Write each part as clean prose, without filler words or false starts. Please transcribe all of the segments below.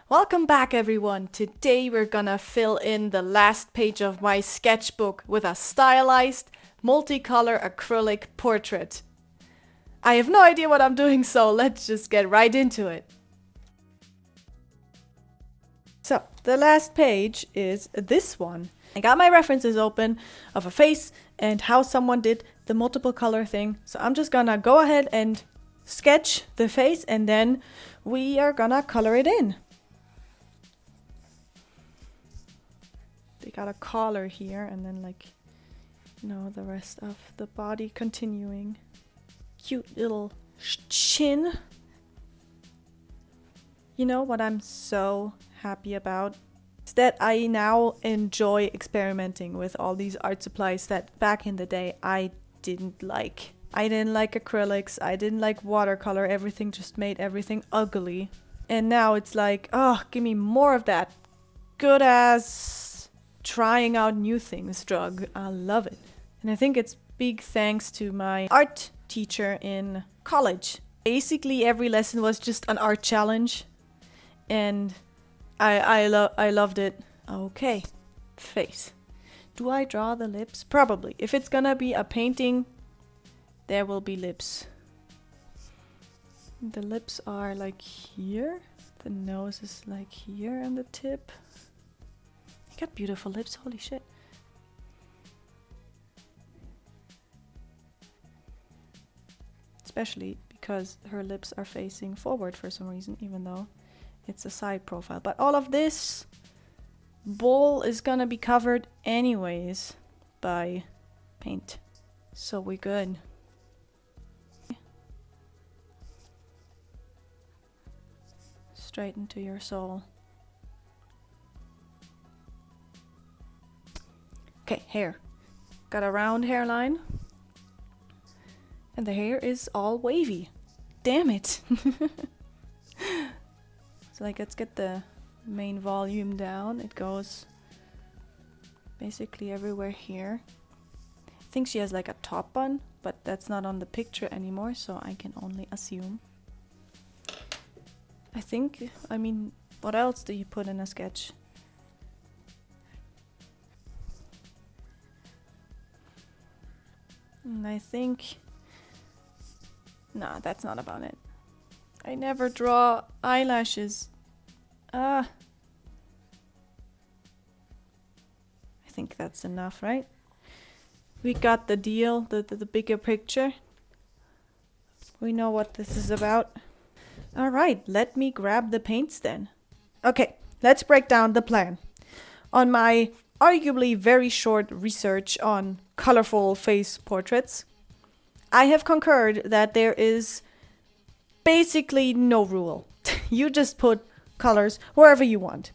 Welcome back everyone! Today we're gonna fill in the last page of my sketchbook with a stylized, multicolor acrylic portrait. I have no idea what I'm doing, so let's just get right into it. So, the last page is this one. I got my references open of a face and how someone did the multiple color thing. So I'm just gonna go ahead and sketch the face and then we are gonna color it in. They got a collar here and then the rest of the body continuing. Cute little chin. You know what I'm so happy about? Is that I now enjoy experimenting with all these art supplies that back in the day I didn't like. I didn't like acrylics, I didn't like watercolor, everything just made everything ugly. And now it's like, oh, give me more of that good ass trying out new things drug. I love it. And I think it's big thanks to my art teacher in college. Basically every lesson was just an art challenge and I loved it. Okay, face. Do I draw the lips? Probably. If it's gonna be a painting, there will be lips. The lips are like here. The nose is like here and the tip. You got beautiful lips, holy shit. Especially because her lips are facing forward for some reason, even though it's a side profile. But all of this bowl is gonna be covered anyways by paint. So we're good. Straight into your soul. Okay, hair. Got a round hairline. And the hair is all wavy. Damn it. So let's get the main volume down. It goes basically everywhere here. I think she has like a top bun, but that's not on the picture anymore, so I can only assume. I mean, what else do you put in a sketch? And I think... Nah, that's not about it. I never draw eyelashes. I think that's enough, right? We got the deal, the bigger picture. We know what this is about. Alright, let me grab the paints then. Okay, let's break down the plan. On my arguably very short research on colorful face portraits, I have concurred that there is basically no rule. You just put colors wherever you want.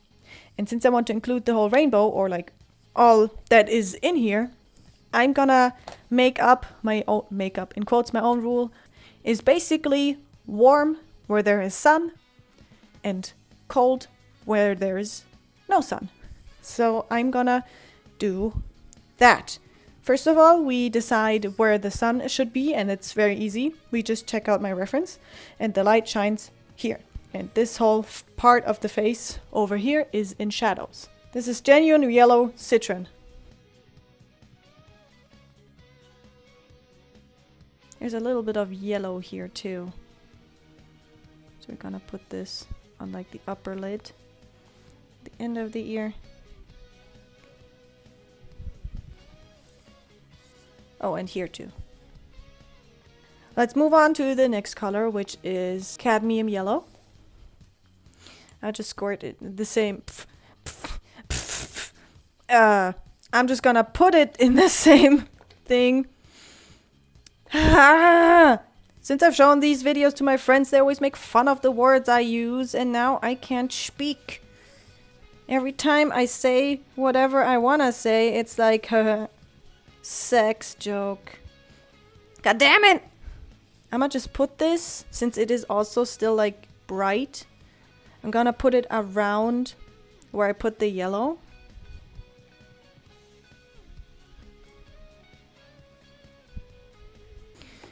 And since I want to include the whole rainbow, or like all that is in here, I'm gonna make up my own, in quotes, my own rule, is basically warm where there is sun and cold where there is no sun. So I'm gonna do that. First of all, we decide where the sun should be, and it's very easy. We just check out my reference and the light shines here. And this whole part of the face over here is in shadows. This is genuine yellow citron. There's a little bit of yellow here too. So we're gonna put this on like the upper lid, the end of the ear. Oh, and here too. Let's move on to the next color, which is cadmium yellow. I just scored it the same. I'm just gonna put it in the same thing. Since I've shown these videos to my friends, they always make fun of the words I use, and now I can't speak. Every time I say whatever I wanna say, it's like a sex joke. God damn it! I'ma just put this, since it is also still like bright. I'm gonna put it around where I put the yellow.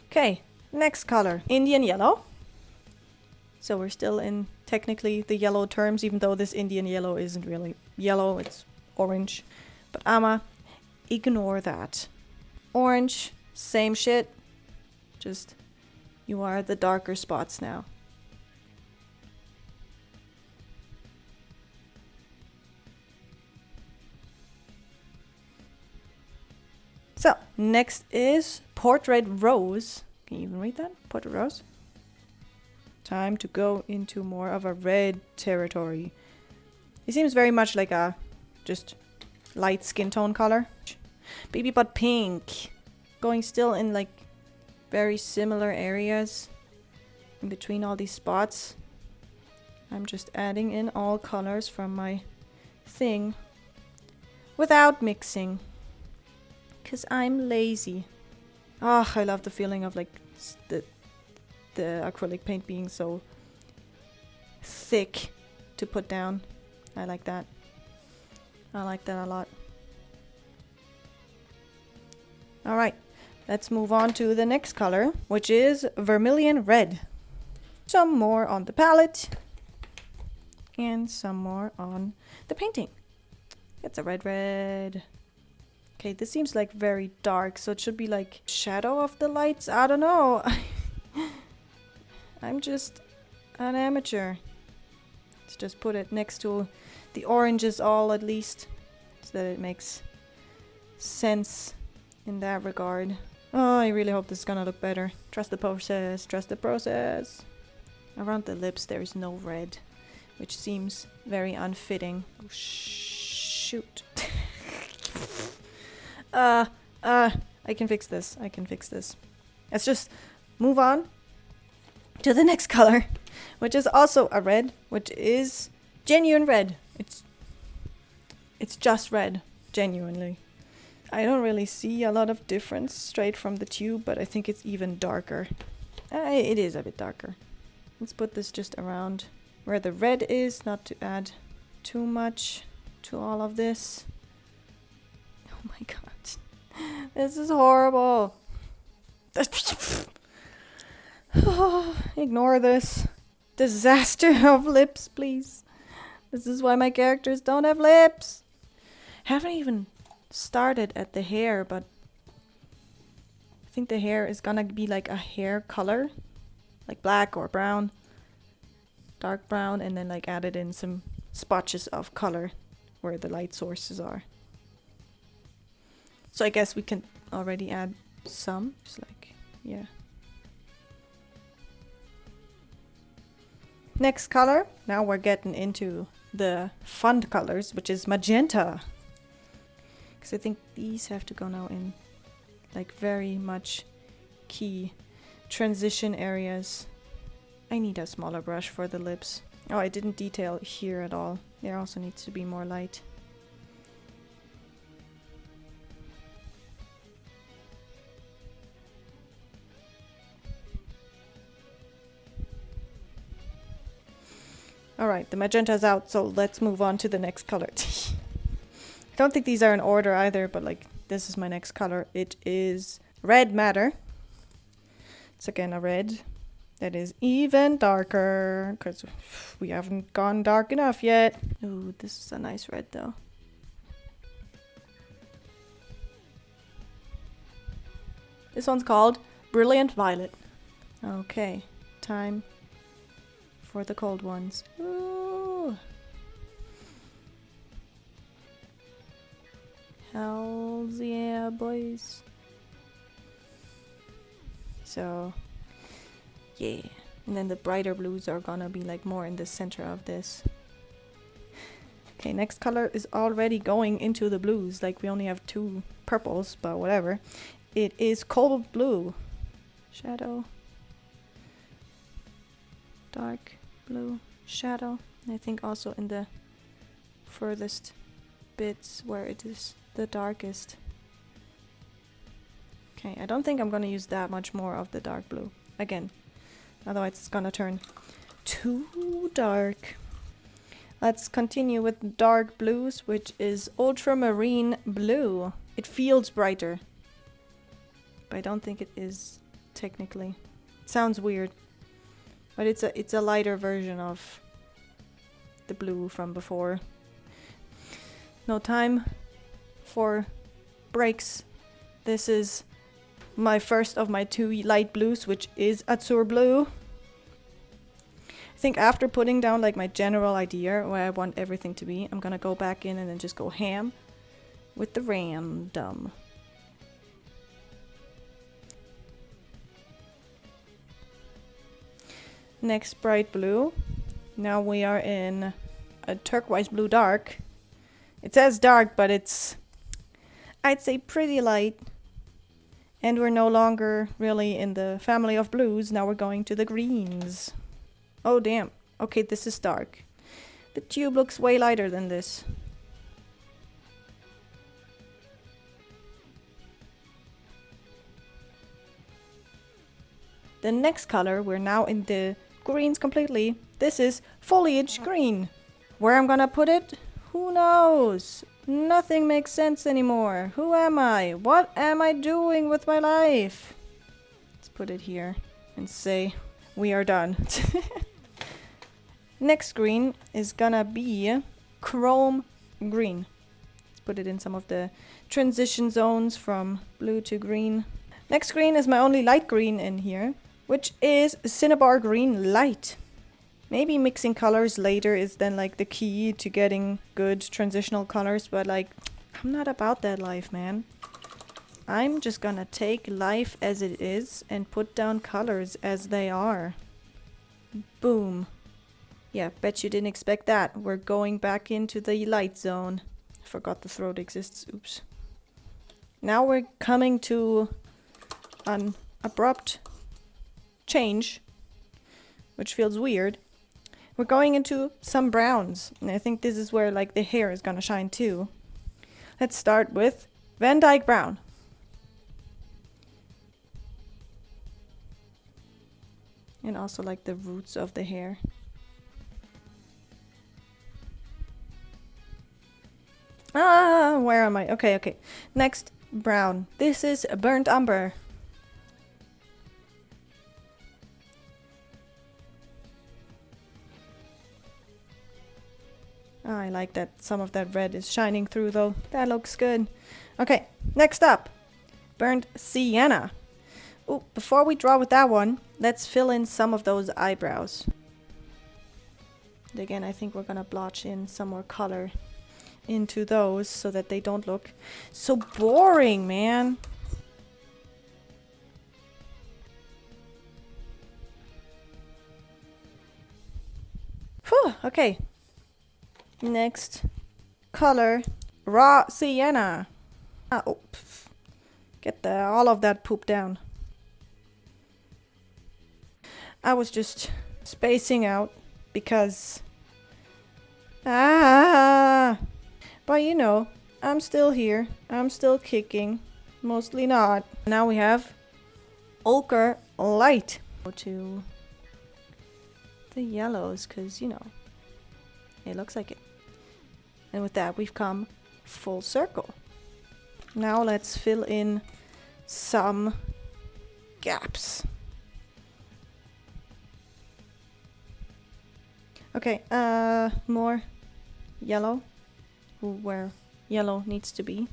Okay, next color, Indian yellow. So we're still in technically the yellow terms, even though this Indian yellow isn't really yellow, it's orange. But I'ma ignore that. Orange, same shit, just you are the darker spots now. So, next is Portrait Rose. Can you even read that? Portrait Rose. Time to go into more of a red territory. It seems very much like a just light skin tone color. Baby but pink. Going still in like very similar areas in between all these spots. I'm just adding in all colors from my thing without mixing. Because I'm lazy. Oh, I love the feeling of like the acrylic paint being so thick to put down. I like that. I like that a lot. Alright, let's move on to the next color, which is vermilion red. Some more on the palette. And some more on the painting. It's a red. Okay, this seems like very dark, so it should be like shadow of the lights. I don't know. I'm just an amateur. Let's just put it next to the oranges all at least, so that it makes sense in that regard. Oh, I really hope this is gonna look better. Trust the process, trust the process. Around the lips there is no red, which seems very unfitting. Oh, shoot. I can fix this. I can fix this. Let's just move on to the next color, which is also a red, which is genuine red. It's just red, genuinely. I don't really see a lot of difference straight from the tube, but I think it's even darker. It is a bit darker. Let's put this just around where the red is, not to add too much to all of this. Oh my god. This is horrible. Ignore this. Disaster of lips, please. This is why my characters don't have lips. Haven't even started at the hair, but I think the hair is gonna be like a hair color. Like black or brown. Dark brown, and then like added in some spotches of color where the light sources are. So I guess we can already add some, just like, yeah. Next color, now we're getting into the fun colors, which is magenta. Because I think these have to go now in like very much key transition areas. I need a smaller brush for the lips. Oh, I didn't detail here at all. There also needs to be more light. Alright, the magenta is out, so let's move on to the next color. I don't think these are in order either, but like, this is my next color. It is red matter. It's again a red that is even darker, because we haven't gone dark enough yet. Ooh, this is a nice red though. This one's called Brilliant Violet. Okay, time for the cold ones. Ooh. Hells yeah, boys. So, yeah. And then the brighter blues are gonna be like more in the center of this. Okay, next color is already going into the blues. Like we only have 2 purples, but whatever. It is cold blue. Shadow. Dark blue shadow. And I think also in the furthest bits where it is the darkest. Okay, I don't think I'm gonna use that much more of the dark blue. Again, otherwise it's gonna turn too dark. Let's continue with dark blues, which is ultramarine blue. It feels brighter, but I don't think it is technically. It sounds weird. But it's a lighter version of the blue from before. No time for breaks. This is my first of my 2 light blues, which is Azure blue. I think after putting down like my general idea where I want everything to be, I'm gonna go back in and then just go ham with the random. Next, bright blue. Now we are in a turquoise blue dark. It says dark, but it's, I'd say, pretty light. And we're no longer really in the family of blues. Now we're going to the greens. Oh, damn. Okay, this is dark. The tube looks way lighter than this. The next color, we're now in the greens completely. This is foliage green. Where I'm gonna put it? Who knows? Nothing makes sense anymore. Who am I? What am I doing with my life? Let's put it here and say we are done. Next green is gonna be chrome green. Let's put it in some of the transition zones from blue to green. Next green is my only light green in here, which is cinnabar green light. Maybe mixing colors later is then like the key to getting good transitional colors, but like, I'm not about that life, man. I'm just gonna take life as it is and put down colors as they are. Boom. Yeah, bet you didn't expect that. We're going back into the light zone. I forgot the throat exists. Oops. Now we're coming to an abrupt change, which feels weird. We're going into some browns, and I think this is where like the hair is gonna shine too. Let's start with Van Dyke brown. And also like the roots of the hair. Ah, where am I? Okay, okay. Next, brown. This is a burnt umber. Oh, I like that some of that red is shining through though. That looks good. Okay, next up, burnt sienna. Oh, before we draw with that one, let's fill in some of those eyebrows. And again, I think we're gonna blotch in some more color into those so that they don't look so boring, man. Whew, okay. Next color, raw sienna. Ah, oh, get all of that poop down. I was just spacing out because but you know, I'm still here. I'm still kicking. Mostly not. Now we have ochre light. Go to the yellows because, you know, it looks like it. And with that, we've come full circle. Now let's fill in some gaps. Okay, more yellow where yellow needs to be.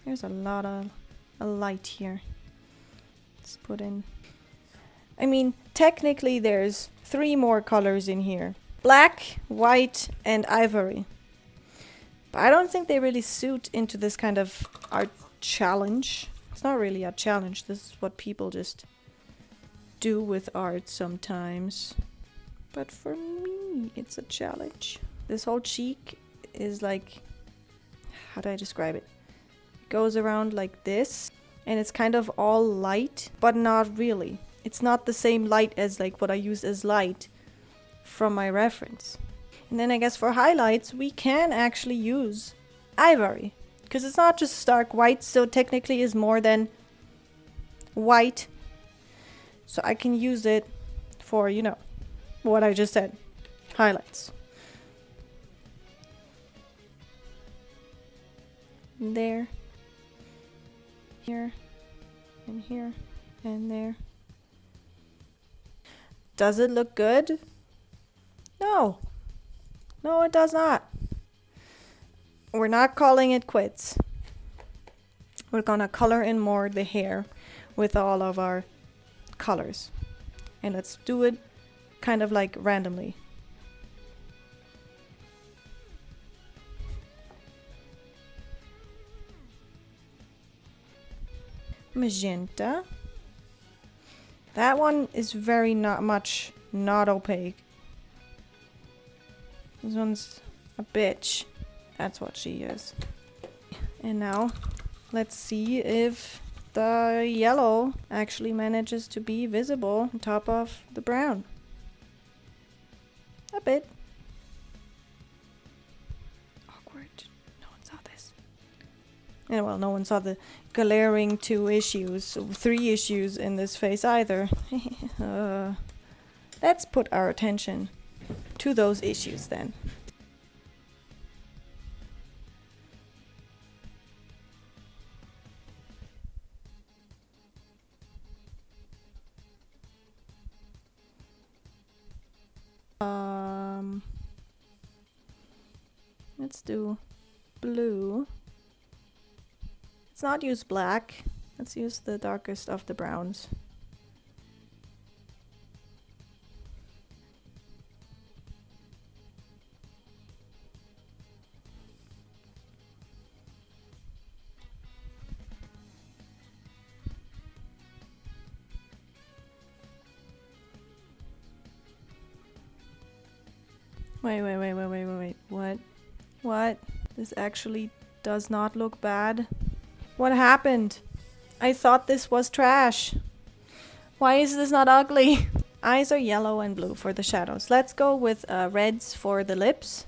There's a lot of light here. Let's put in, I mean, technically there's 3 more colors in here. Black, white, and ivory. But I don't think they really suit into this kind of art challenge. It's not really a challenge. This is what people just do with art sometimes. But for me, it's a challenge. This whole cheek is like, how do I describe it? It goes around like this, and it's kind of all light, but not really. It's not the same light as like what I use as light from my reference. And then I guess for highlights, we can actually use ivory, because it's not just stark white, so technically is more than white. So I can use it for, you know, what I just said, highlights. There, here, and here, and there. Does it look good? No, No, it does not. We're not calling it quits. We're gonna color in more the hair with all of our colors. And let's do it kind of like randomly. Magenta. That one is very not opaque. This one's a bitch. That's what she is. And now let's see if the yellow actually manages to be visible on top of the brown. A bit. Awkward. No one saw this. Yeah, well, no one saw the glaring 3 issues in this face either. Let's put our attention to those issues then. Let's do blue. Let's not use black. Let's use the darkest of the browns. Wait. What? This actually does not look bad. What happened? I thought this was trash. Why is this not ugly? Eyes are yellow and blue for the shadows. Let's go with reds for the lips.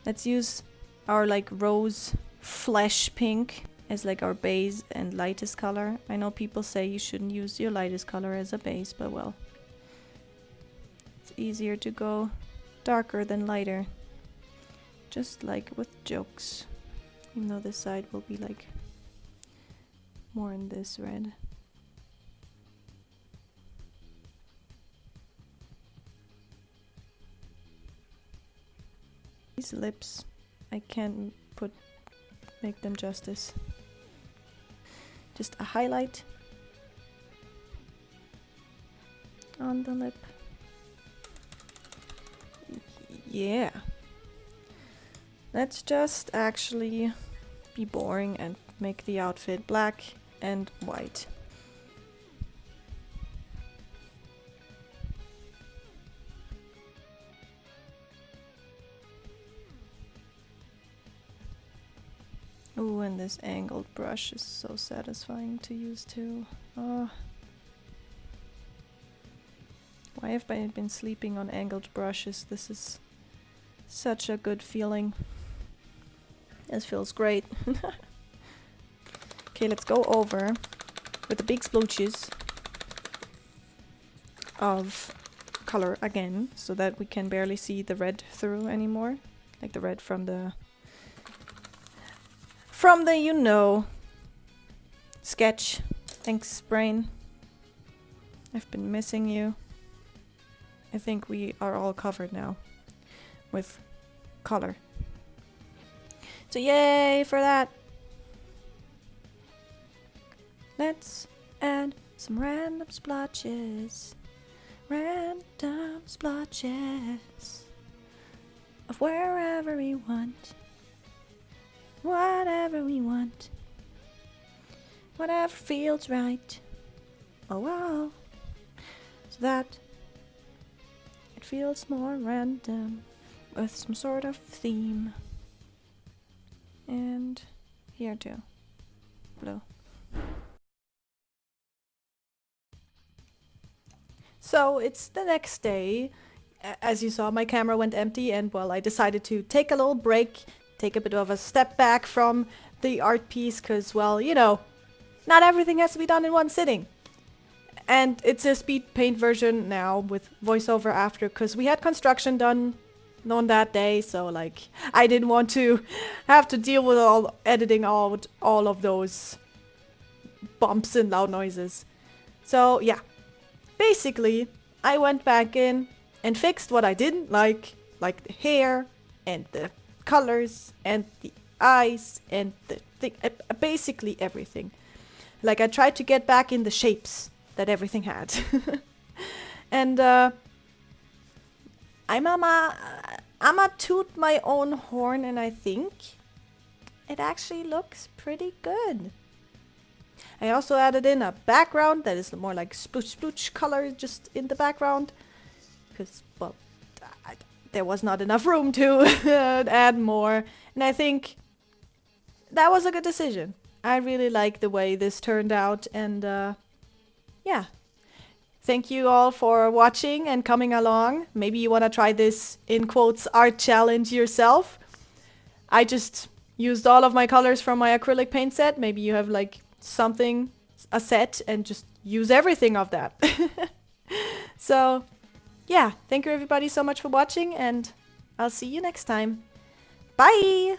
Let's use our like rose flesh pink as like our base and lightest color. I know people say you shouldn't use your lightest color as a base, but well, it's easier to go darker than lighter. Just like with jokes. Even though this side will be like more in this red. These lips, I can't make them justice. Just a highlight on the lip. Yeah. Let's just actually be boring and make the outfit black and white. Ooh, and this angled brush is so satisfying to use too. Oh. Why have I been sleeping on angled brushes? This is such a good feeling. This feels great. Okay, let's go over with the big splooches of color again, so that we can barely see the red through anymore. Like the red from the you know, sketch. Thanks, brain. I've been missing you. I think we are all covered now with color. So yay for that. Let's add some random splotches. Random splotches of wherever we want. Whatever we want. Whatever feels right. Oh wow. So that it feels more random with some sort of theme. And here too. Blue. So it's the next day. As you saw, my camera went empty and well, I decided to take a little break, take a bit of a step back from the art piece because, well, you know, not everything has to be done in one sitting. And it's a speed paint version now with voiceover after because we had construction done on that day, so like I didn't want to have to deal with editing out all of those bumps and loud noises. So yeah, basically I went back in and fixed what I didn't like the hair and the colors and the eyes and the thing, basically everything. Like I tried to get back in the shapes that everything had. And I'ma toot my own horn, and I think it actually looks pretty good. I also added in a background that is more like sploosh sploosh color just in the background. Because, well, there was not enough room to add more. And I think that was a good decision. I really like the way this turned out. And yeah. Thank you all for watching and coming along. Maybe you want to try this, in quotes, art challenge yourself. I just used all of my colors from my acrylic paint set. Maybe you have like something, a set, and just use everything of that. So yeah, thank you everybody so much for watching, and I'll see you next time. Bye!